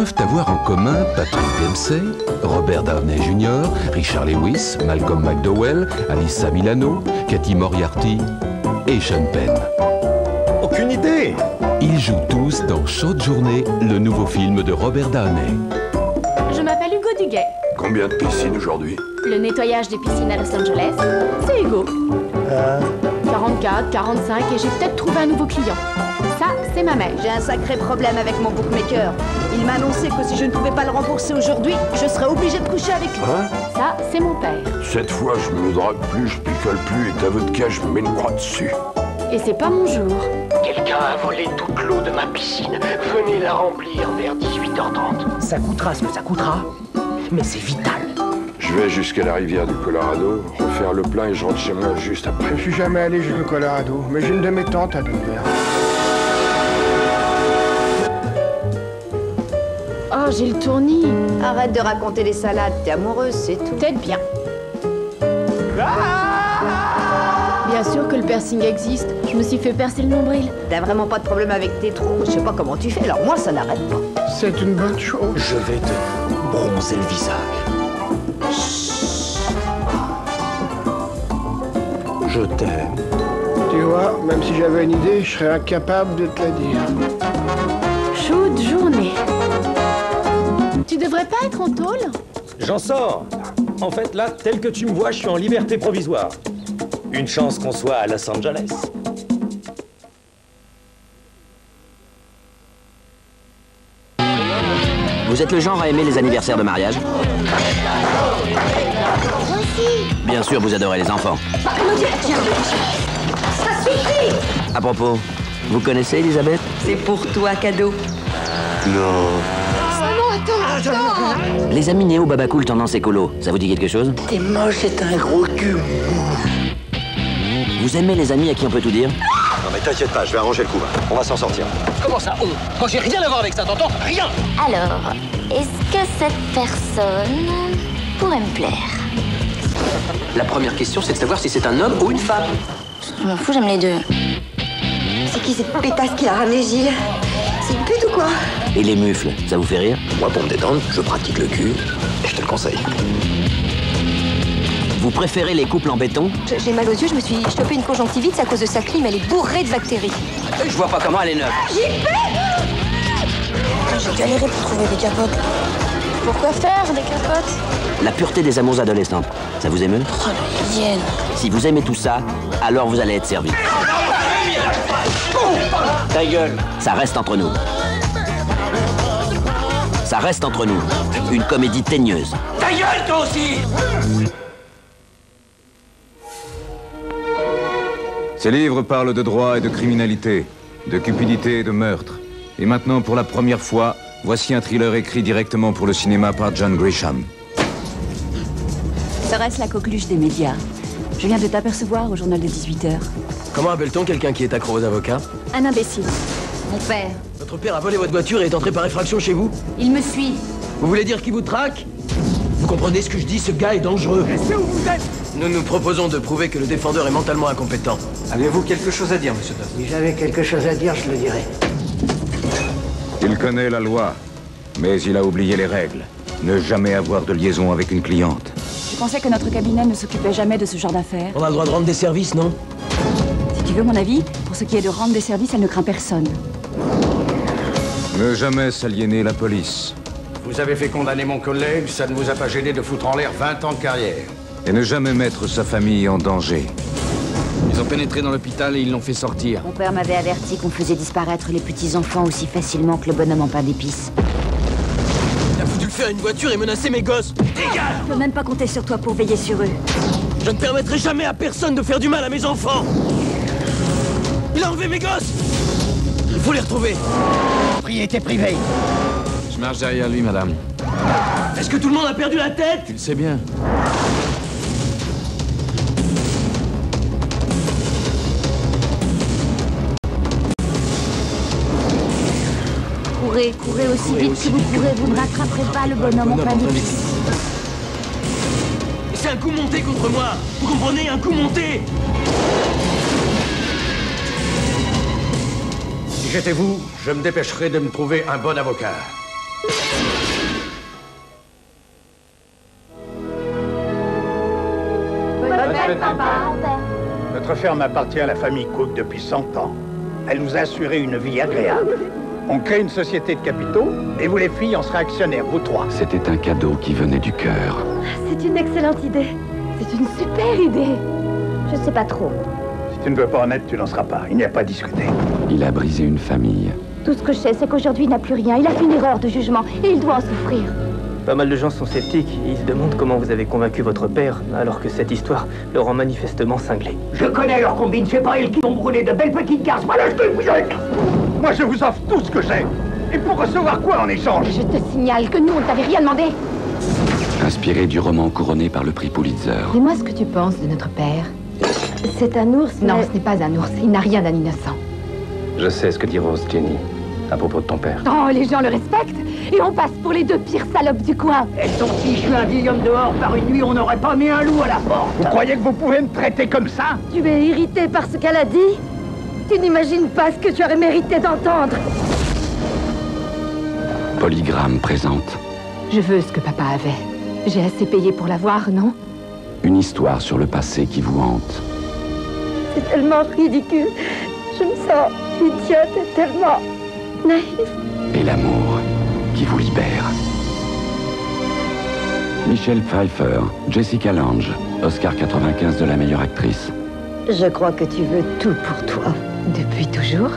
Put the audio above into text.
peuvent avoir en commun Patrick Dempsey, Robert Downey Jr., Richard Lewis, Malcolm McDowell, Alyssa Milano, Cathy Moriarty et Sean Penn. Aucune idée. Ils jouent tous dans Chaude Journée, le nouveau film de Robert Downey. Je m'appelle Hugo Duguay. Combien de piscines aujourd'hui? Le nettoyage des piscines à Los Angeles, c'est Hugo. 44, 45 et j'ai peut-être trouvé un nouveau client. Ça, c'est ma mère. J'ai un sacré problème avec mon bookmaker. Il m'a annoncé que si je ne pouvais pas le rembourser aujourd'hui, je serais obligé de coucher avec lui. Hein? Ça, c'est mon père. Cette fois, je me drague plus, je picole plus et ta vodka, je me mets une croix dessus. Et c'est pas mon jour. Quelqu'un a volé toute l'eau de ma piscine. Venez la remplir vers 18h30. Ça coûtera ce que ça coûtera, mais c'est vital. Je vais jusqu'à la rivière du Colorado, refaire le plein et je rentre chez moi juste après. Je suis jamais allé jusqu'au Colorado, mais j'ai une de mes tantes à Denver. Oh, j'ai le tournis. Arrête de raconter les salades, t'es amoureuse, c'est tout. Peut-être bien. Bien sûr que le piercing existe. Je me suis fait percer le nombril. T'as vraiment pas de problème avec tes trous. Je sais pas comment tu fais, alors moi ça n'arrête pas. C'est une bonne chose. Je vais te bronzer le visage. Je t'aime. Tu vois, même si j'avais une idée, je serais incapable de te la dire. Chaude journée. Tu devrais pas être en tôle? J'en sors. En fait, là, tel que tu me vois, je suis en liberté provisoire. Une chance qu'on soit à Los Angeles. Vous êtes le genre à aimer les anniversaires de mariage? Bien sûr, vous adorez les enfants. Mon Dieu, tiens, ça suffit. À propos, vous connaissez Elisabeth? C'est pour toi, cadeau. Les amis néo-babacool tendance écolo, ça vous dit quelque chose? T'es moche, c'est un gros cul. Vous aimez les amis à qui on peut tout dire? Non mais t'inquiète pas, je vais arranger le coup. On va s'en sortir. Comment ça, on? Moi, j'ai rien à voir avec ça, t'entends? Rien. Alors, est-ce que cette personne pourrait me plaire? La première question, c'est de savoir si c'est un homme ou une femme. Je m'en fous, j'aime les deux. C'est qui cette pétasse qui a ramené Gilles? C'est une pute ou quoi? Et les mufles, ça vous fait rire? Moi pour me détendre, je pratique le cul et je te le conseille. Vous préférez les couples en béton? J'ai mal aux yeux, je me suis chopé une conjonctivite à cause de sa clim, elle est bourrée de bactéries. Je vois pas comment elle est neuve. J'ai galéré pour trouver des capotes. Pourquoi faire des capotes? La pureté des amours adolescentes, ça vous émeut? Oh, la hyène. Si vous aimez tout ça, alors vous allez être servi. Ta gueule! Ça reste entre nous. Ça reste entre nous. Une comédie teigneuse. Ta gueule, toi aussi. Ces livres parlent de droit et de criminalité, de cupidité et de meurtre. Et maintenant, pour la première fois, voici un thriller écrit directement pour le cinéma par John Grisham. Serait-ce la coqueluche des médias? Je viens de t'apercevoir au journal de 18h. Comment appelle-t-on quelqu'un qui est accro aux avocats? Un imbécile. Mon père. Votre père a volé votre voiture et est entré par effraction chez vous? Il me suit. Vous voulez dire qu'il vous traque? Vous comprenez ce que je dis? Ce gars est dangereux. Restez où vous êtes. Nous nous proposons de prouver que le défendeur est mentalement incompétent. Avez-vous quelque chose à dire, monsieur Duff? Si j'avais quelque chose à dire, je le dirais. Il connaît la loi, mais il a oublié les règles. Ne jamais avoir de liaison avec une cliente. Je pensais que notre cabinet ne s'occupait jamais de ce genre d'affaires. On a le droit de rendre des services, non? Si tu veux mon avis, pour ce qui est de rendre des services, elle ne craint personne. Ne jamais s'aliéner la police. Vous avez fait condamner mon collègue, ça ne vous a pas gêné de foutre en l'air 20 ans de carrière. Et ne jamais mettre sa famille en danger. Ils ont pénétré dans l'hôpital et ils l'ont fait sortir. Mon père m'avait averti qu'on faisait disparaître les petits-enfants aussi facilement que le bonhomme en pain d'épices. Il a foutu le feu à une voiture et menacé mes gosses. Dégage! Je peux même pas compter sur toi pour veiller sur eux. Je ne permettrai jamais à personne de faire du mal à mes enfants. Il a enlevé mes gosses. Il faut les retrouver. Propriété privée. Je marche derrière lui, madame. Est-ce que tout le monde a perdu la tête? Tu le sais bien. Courez aussi vite que vous pourrez, vous ne rattraperez pas le bonhomme en pain d'épices. C'est un coup monté contre moi. Vous comprenez? Un coup monté. Si j'étais vous, je me dépêcherais de me trouver un bon avocat. Bonne fête, papa. Notre ferme appartient à la famille Cook depuis 100 ans. Elle nous a assuré une vie agréable. On crée une société de capitaux et vous les filles en serez actionnaires, vous trois. C'était un cadeau qui venait du cœur. C'est une excellente idée. C'est une super idée. Je sais pas trop. Si tu ne veux pas en être, tu n'en seras pas. Il n'y a pas à discuter. Il a brisé une famille. Tout ce que je sais, c'est qu'aujourd'hui, il n'a plus rien. Il a fait une erreur de jugement et il doit en souffrir. Pas mal de gens sont sceptiques. Ils se demandent comment vous avez convaincu votre père, alors que cette histoire le rend manifestement cinglé. Je connais leur combine, c'est pas elles qui vont brûler de belles petites cases. Voilà ce que vous êtes. Moi, je vous offre tout ce que j'ai. Et pour recevoir quoi en échange? Je te signale que nous, on ne t'avait rien demandé. Inspiré du roman couronné par le prix Pulitzer. Dis-moi ce que tu penses de notre père. C'est un ours, Non, mais... ce n'est pas un ours. Il n'a rien d'un innocent. Je sais ce que dit Rose, Jenny, à propos de ton père. Oh, les gens le respectent. Et on passe pour les deux pires salopes du coin. Et donc, si je suis un vieil homme dehors par une nuit, on n'aurait pas mis un loup à la porte. Vous croyez que vous pouvez me traiter comme ça? Tu es irrité par ce qu'elle a dit? Tu n'imagines pas ce que tu aurais mérité d'entendre. Polygramme présente Je veux ce que papa avait. J'ai assez payé pour l'avoir, non? une histoire sur le passé qui vous hante. C'est tellement ridicule. Je me sens idiote et tellement naïve. Et l'amour qui vous libère. Michelle Pfeiffer, Jessica Lange, Oscar 95 de la meilleure actrice. Je crois que tu veux tout pour toi. Depuis toujours?